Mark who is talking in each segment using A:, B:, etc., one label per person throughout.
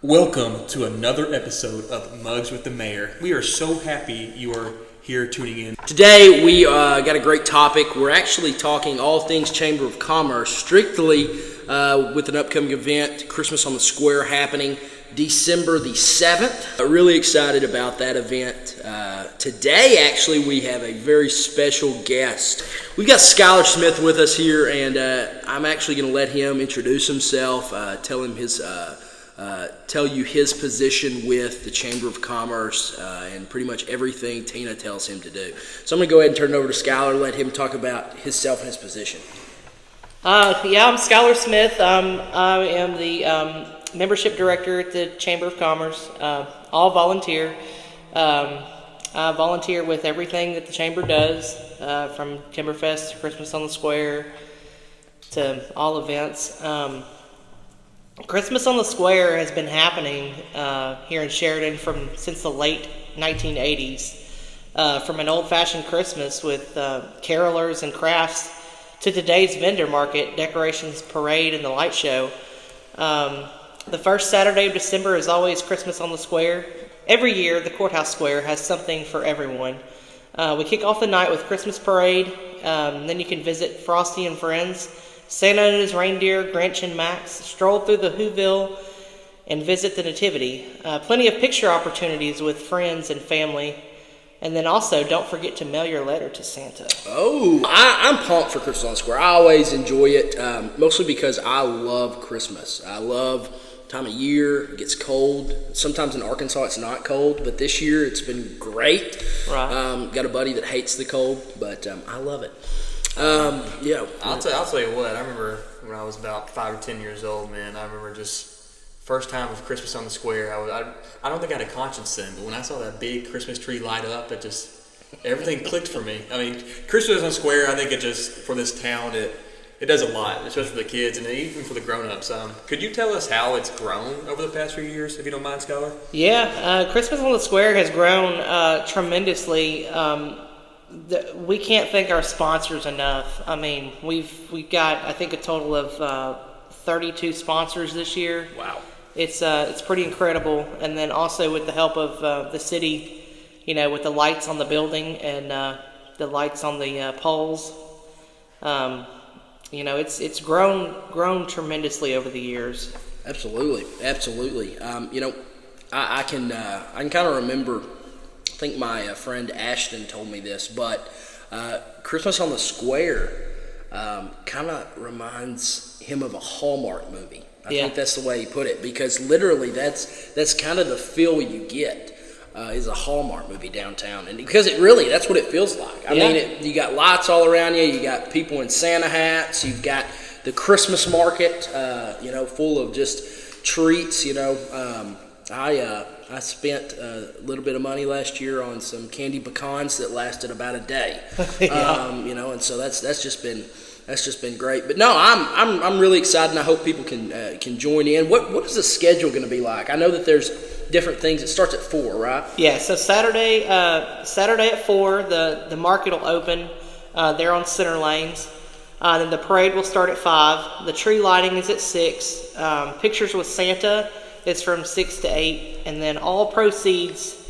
A: Welcome to another episode of Mugs with the Mayor. We are so happy you are here tuning in.
B: Today we got a great topic. We're actually talking all things Chamber of Commerce, strictly with an upcoming event, Christmas on the Square, happening December the 7th. Really excited about that event. Today, actually, we have a very special guest. We've got Skylar Smith with us here, and I'm actually going to let him introduce himself, tell you his position with the Chamber of Commerce, and pretty much everything Tina tells him to do. So I'm going to go ahead and turn it over to Skylar, let him talk about himself and his position.
C: I'm Skylar Smith. I am the membership director at the Chamber of Commerce, all volunteer. I volunteer with everything that the Chamber does, from Timberfest to Christmas on the Square to all events. Christmas on the Square has been happening here in Sheridan since the late 1980s, from an old-fashioned Christmas with carolers and crafts to today's vendor market, decorations, parade, and the light show. The first Saturday of December is always Christmas on the Square. Every year, the Courthouse Square has something for everyone. We kick off the night with Christmas parade. Then you can visit Frosty and Friends, Santa and his reindeer, Grinch and Max, stroll through the Whoville, and visit the Nativity. Plenty of picture opportunities with friends and family. And then also, don't forget to mail your letter to Santa.
B: Oh, I'm pumped for Christmas on the Square. I always enjoy it, mostly because I love Christmas. I love time of year. It gets cold. Sometimes in Arkansas it's not cold, but this year it's been great.
C: Right.
B: Got a buddy that hates the cold, but I love it.
A: I'll tell you what. I remember when I was about 5 or 10 years old, man. I remember just first time with Christmas on the Square. I don't think I had a conscience then, but when I saw that big Christmas tree light up, everything clicked for me. I mean, Christmas on the Square, I think it just, for this town, it does a lot, especially for the kids and even for the grown-ups. Could you tell us how it's grown over the past few years, if you don't mind, Skylar?
C: Yeah, Christmas on the Square has grown tremendously. We can't thank our sponsors enough. I mean, we've got, I think, a total of 32 sponsors this year.
B: Wow.
C: It's pretty incredible. And then also with the help of the city, with the lights on the building and the lights on the poles, it's grown tremendously over the years.
B: Absolutely. I can kind of remember. I think my friend Ashton told me this, but Christmas on the Square kind of reminds him of a Hallmark movie. I think that's the way he put it, because literally that's kind of the feel you get is a Hallmark movie downtown, and because that's what it feels like. I mean, you got lights all around you, you got people in Santa hats, you've got the Christmas market, full of just treats. I spent a little bit of money last year on some candy pecans that lasted about a day. And so that's just been great. But no, I'm really excited, and I hope people can join in. What is the schedule going to be like? I know that there's different things. It starts at 4, right?
C: Yeah. So Saturday at 4, the market will open. There on center lanes. Then the parade will start at 5. The tree lighting is at 6. Pictures with Santa is from 6 to 8, and then all proceeds.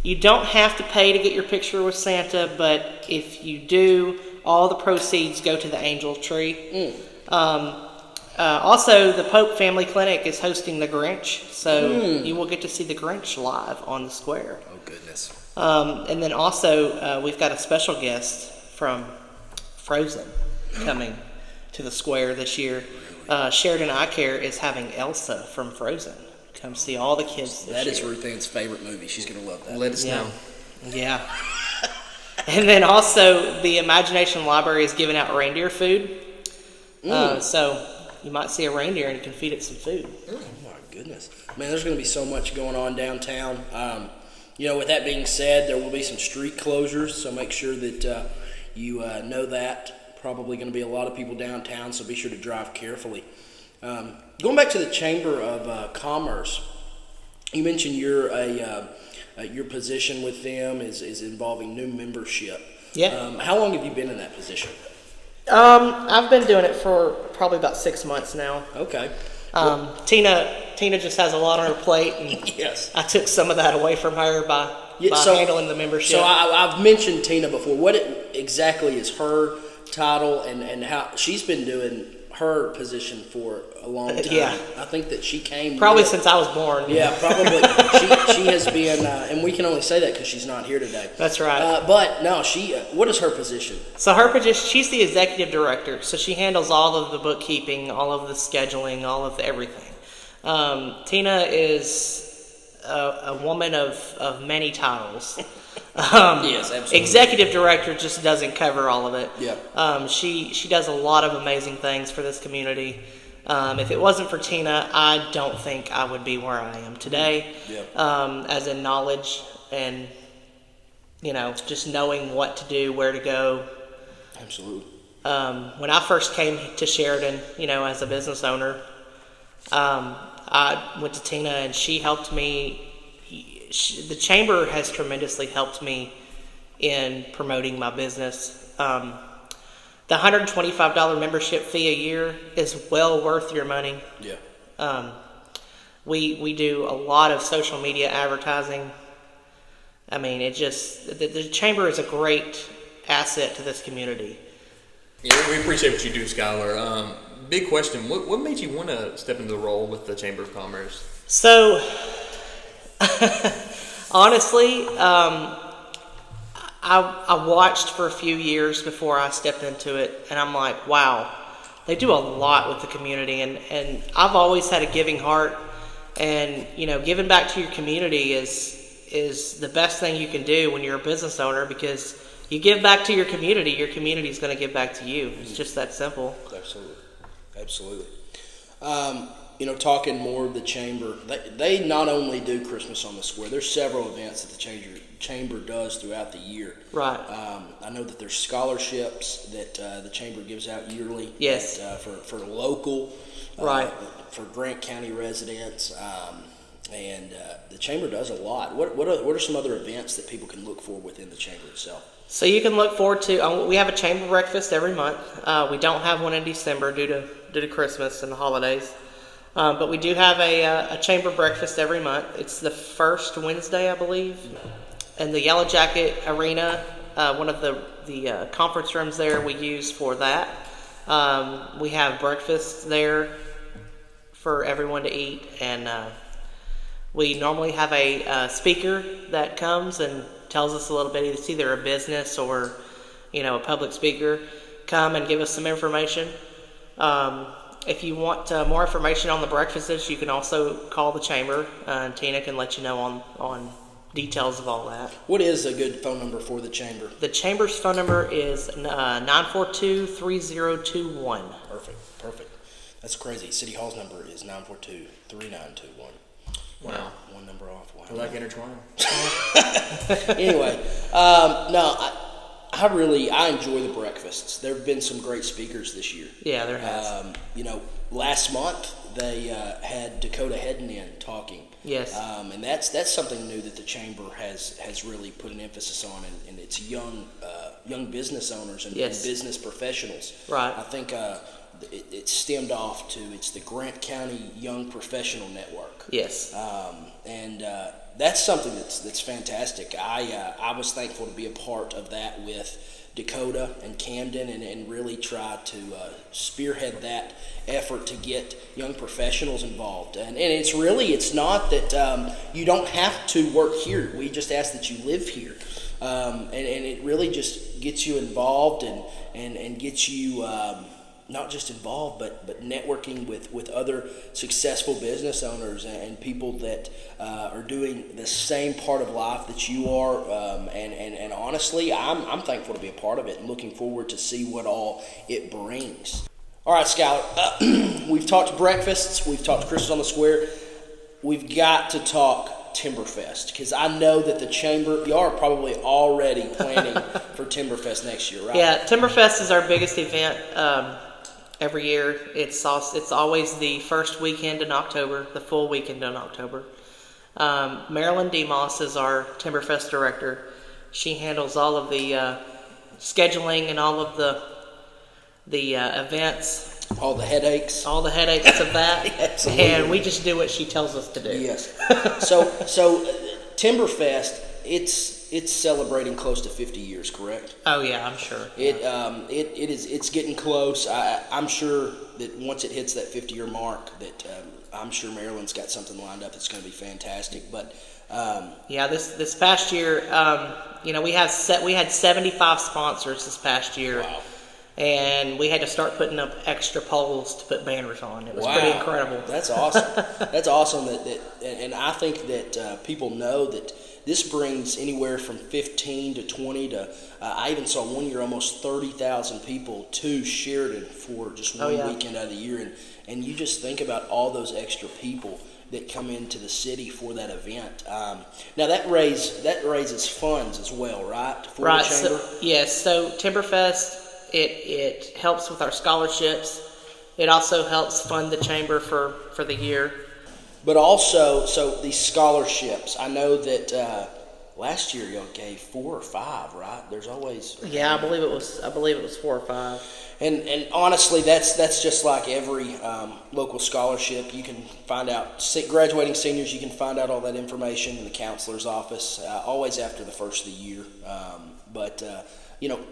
C: You don't have to pay to get your picture with Santa, but if you do, all the proceeds go to the angel tree. Also, the Pope Family Clinic is hosting the Grinch, so you will get to see the Grinch live on the Square.
B: Oh, goodness.
C: And then also, we've got a special guest from Frozen coming to the Square this year. Sheridan Eye Care is having Elsa from Frozen come see all the kids this year.
B: That is Ruth Ann's favorite movie. She's going to love that.
A: Let us know.
C: Yeah. And then also, the Imagination Library is giving out reindeer food. So you might see a reindeer and you can feed it some food.
B: Oh, my goodness. Man, there's going to be so much going on downtown. With that being said, there will be some street closures, so make sure that you know that. Probably going to be a lot of people downtown, so be sure to drive carefully. Going back to the Chamber of Commerce, you mentioned your position with them is involving new membership.
C: Yeah.
B: How long have you been in that position?
C: I've been doing it for probably about 6 months now.
B: Okay.
C: Tina Tina just has a lot on her plate, and
B: Yes.
C: I took some of that away from her by handling the membership.
B: So I've mentioned Tina before. What exactly is her title, and how she's been doing her position for a long time?
C: Yeah.
B: I think that she came
C: probably since I was born.
B: Yeah, probably. she has been, and we can only say that because she's not here today.
C: That's right.
B: But no, what is her position?
C: So her position, she's the executive director. So she handles all of the bookkeeping, all of the scheduling, all of the everything. Tina is a woman of many titles.
B: Yes, absolutely.
C: Executive director just doesn't cover all of it.
B: Yeah.
C: She does a lot of amazing things for this community. If it wasn't for Tina, I don't think I would be where I am today.
B: Yeah.
C: As in knowledge and, just knowing what to do, where to go.
B: Absolutely.
C: When I first came to Sheridan, as a business owner, I went to Tina and she helped me. The chamber has tremendously helped me in promoting my business. The $125 membership fee a year is well worth your money.
B: Yeah.
C: We do a lot of social media advertising. I mean, the chamber is a great asset to this community.
A: Yeah, we appreciate what you do, Skylar. Big question: what made you want to step into the role with the Chamber of Commerce?
C: So, honestly, I watched for a few years before I stepped into it, and I'm like, wow, they do a lot with the community, and I've always had a giving heart, and giving back to your community is the best thing you can do when you're a business owner, because you give back to your community is going to give back to you. It's just that simple.
B: Absolutely. Talking more of the chamber, they not only do Christmas on the Square. There's several events that the chamber does throughout the year.
C: Right.
B: I know that there's scholarships that the chamber gives out yearly.
C: Yes.
B: For local.
C: Right.
B: For Grant County residents. And the chamber does a lot. What are some other events that people can look for within the chamber itself?
C: So you can look forward to. We have a chamber breakfast every month. We don't have one in December due to Christmas and the holidays, but we do have a chamber breakfast every month. It's the first Wednesday, I believe, in the Yellow Jacket Arena. One of the conference rooms there we use for that. We have breakfast there for everyone to eat, and we normally have a speaker that comes and tells us a little bit. It's either a business or, a public speaker, come and give us some information. If you want more information on the breakfasts, you can also call the chamber, and Tina can let you know on details of all that.
B: What is a good phone number for the chamber?
C: The chamber's phone number is 942-3021.
B: Perfect. That's crazy. City Hall's number is 942-3921.
A: Wow.
B: One number off. Wow.
A: I like intertwining.
B: Anyway, no, I enjoy the breakfasts. There have been some great speakers this year.
C: Yeah, there has.
B: Last month they had Dakota Hedden talking.
C: Yes.
B: And that's something new that the chamber has really put an emphasis on, and it's young business owners and business professionals.
C: Right.
B: I think it stemmed off to it's the Grant County Young Professional Network.
C: Yes.
B: And that's something that's fantastic. I was thankful to be a part of that with Dakota and Camden, and really try to spearhead that effort to get young professionals involved. And it's not that you don't have to work here. We just ask that you live here. And it really just gets you involved and gets you not just involved, but networking with other successful business owners and people that are doing the same part of life that you are. And honestly, I'm thankful to be a part of it and looking forward to see what all it brings. All right, Skylar, we've talked breakfasts, we've talked Christmas on the Square. We've got to talk Timberfest, because I know that the chamber, y'all are probably already planning for Timberfest next year, right?
C: Yeah, Timberfest is our biggest event every year. It's always the first weekend in October, the full weekend in October. Marilyn DeMoss is our Timberfest director. She handles all of the scheduling and all of the events.
B: All the headaches.
C: All the headaches of that.
B: Absolutely.
C: And we just do what she tells us to do.
B: Yes. So Timberfest, it's celebrating close to 50 years, correct?
C: Oh yeah, I'm sure.
B: It's getting close. I'm sure that once it hits that 50-year mark, that I'm sure Maryland's got something lined up that's going to be fantastic. But
C: yeah, this past year, we had 75 sponsors this past year.
B: Wow.
C: And we had to start putting up extra poles to put banners on. It was pretty incredible.
B: That's awesome. That's awesome. And I think that people know that this brings anywhere from 15 to 20 to I even saw one year almost 30,000 people to Sheridan for just one weekend out of the year. And you just think about all those extra people that come into the city for that event. Now that raises funds as well, right? For the chamber?
C: So Timberfest. It helps with our scholarships. It also helps fund the chamber for the year.
B: But also, so these scholarships, I know that last year y'all gave 4 or 5, right? There's always
C: I believe it was 4 or 5.
B: And honestly, that's just like every local scholarship. You can find out graduating seniors. You can find out all that information in the counselor's office. Always after the first of the year,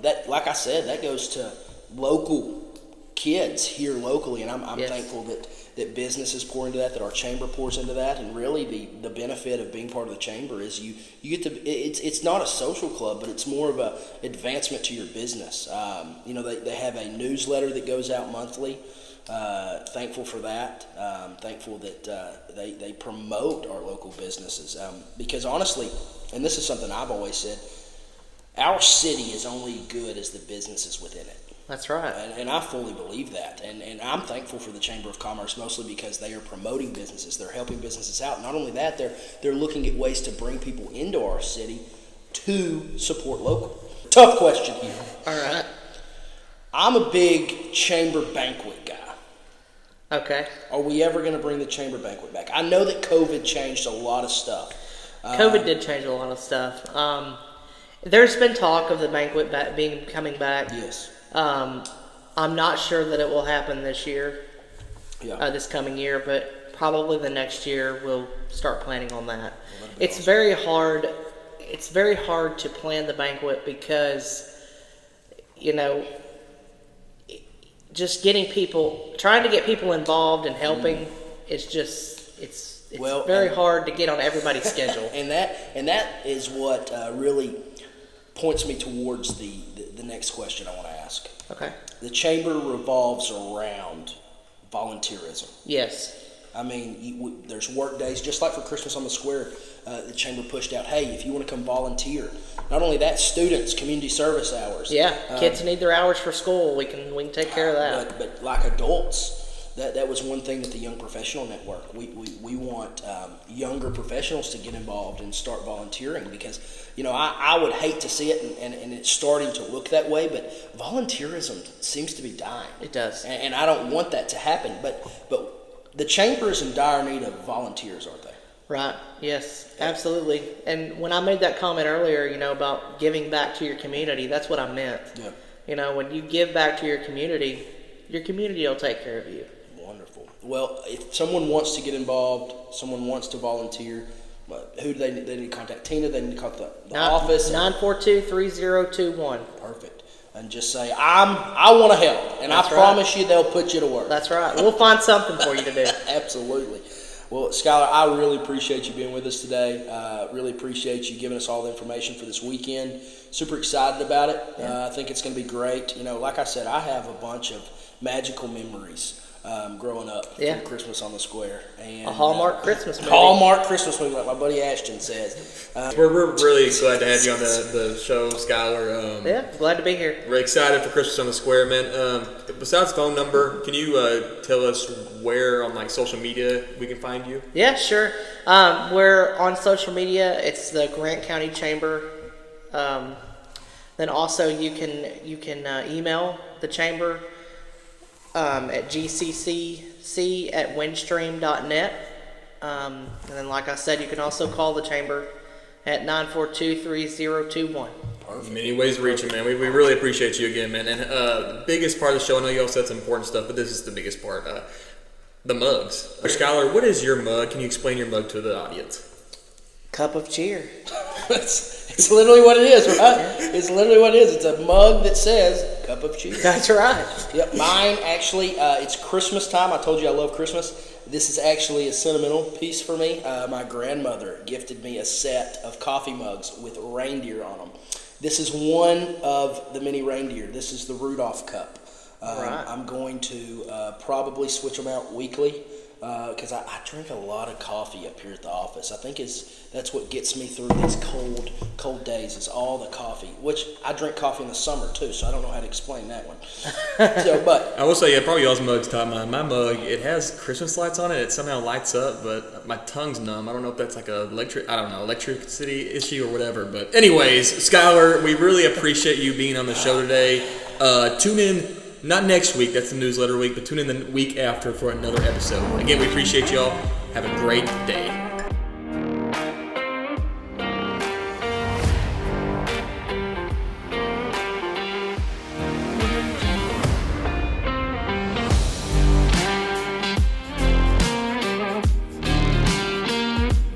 B: that, like I said, that goes to local kids here locally, and I'm thankful that businesses pour into that our chamber pours into that, and really the benefit of being part of the chamber is you get to, it's not a social club, but it's more of a advancement to your business. They have a newsletter that goes out monthly. Thankful for that. Thankful that they promote our local businesses, because honestly, and this is something I've always said, our city is only good as the businesses within it.
C: That's right.
B: And I fully believe that. And I'm thankful for the Chamber of Commerce mostly because they are promoting businesses. They're helping businesses out. Not only that, they're looking at ways to bring people into our city to support local. Tough question here.
C: All right.
B: I'm a big chamber banquet guy.
C: Okay.
B: Are we ever going to bring the chamber banquet back? I know that COVID changed a lot of stuff.
C: COVID did change a lot of stuff. There's been talk of the banquet coming back.
B: Yes.
C: I'm not sure that it will happen this year, this coming year, but probably the next year we'll start planning on that. It's very hard. It's very hard to plan the banquet because, just trying to get people involved and helping is just it's very hard to get on everybody's schedule.
B: And that is what really points me towards the next question I want to ask.
C: Okay.
B: The chamber revolves around volunteerism.
C: Yes.
B: I mean, there's work days, just like for Christmas on the Square, the chamber pushed out, hey, if you want to come volunteer. Not only that, students, community service hours.
C: Yeah, kids need their hours for school. We can take care of that.
B: But like adults, that was one thing that the Young Professional Network, we want younger professionals to get involved and start volunteering because, I would hate to see it and it's starting to look that way, but volunteerism seems to be dying.
C: It does.
B: And I don't want that to happen, but the chamber is in dire need of volunteers, aren't they?
C: Right. Yes, absolutely. And when I made that comment earlier, about giving back to your community, that's what I meant. Yeah. When you give back to your community will take care of you.
B: Wonderful. Well, if someone wants to get involved, someone wants to volunteer, who do they need to contact? Tina, they need to contact the office?
C: 942-3021.
B: Perfect. And just say, I want to help. And I promise you they'll put you to work.
C: That's right. We'll find something for you to do.
B: Absolutely. Well, Skylar, I really appreciate you being with us today. Really appreciate you giving us all the information for this weekend. Super excited about it. Yeah. I think it's going to be great. Like I said, I have a bunch of magical memories growing up from Christmas on the Square. And
C: a Hallmark Christmas movie.
B: Hallmark Christmas movie, like my buddy Ashton says.
A: We're really glad to have you on the show, Skylar.
C: Glad to be here.
A: We're excited for Christmas on the Square, man. Besides phone number, can you tell us where on social media we can find you?
C: Yeah, sure. We're on social media. It's the Grant County Chamber. Then also you can email the chamber at gccc@windstream.net. And then, like I said, you can also call the chamber at 942-3021.
A: Many ways to reach it, man. We really appreciate you again, man. And the biggest part of the show, I know you all said some important stuff, but this is the biggest part. The mugs. Skylar, what is your mug? Can you explain your mug to the audience?
C: Cup of cheer.
B: It's literally what it is, right? It's literally what it is. It's a mug that says "Cup of Cheer."
C: That's right.
B: Yep, mine actually, it's Christmas time. I told you I love Christmas. This is actually a sentimental piece for me. My grandmother gifted me a set of coffee mugs with reindeer on them. This is one of the many reindeer. This is the Rudolph cup.
C: Right.
B: I'm going to probably switch them out weekly because I drink a lot of coffee up here at the office. I think that's what gets me through these cold days is all the coffee, which I drink coffee in the summer too, so I don't know how to explain that one. But
A: I will say, yeah, probably y'all's mug's top mine. My mug, it has Christmas lights on it. It somehow lights up, but my tongue's numb. I don't know if that's like electricity issue or whatever. But anyways, Skylar, we really appreciate you being on the show today. Tune in. Not next week, that's the newsletter week, but tune in the week after for another episode. Again, we appreciate y'all. Have a great day.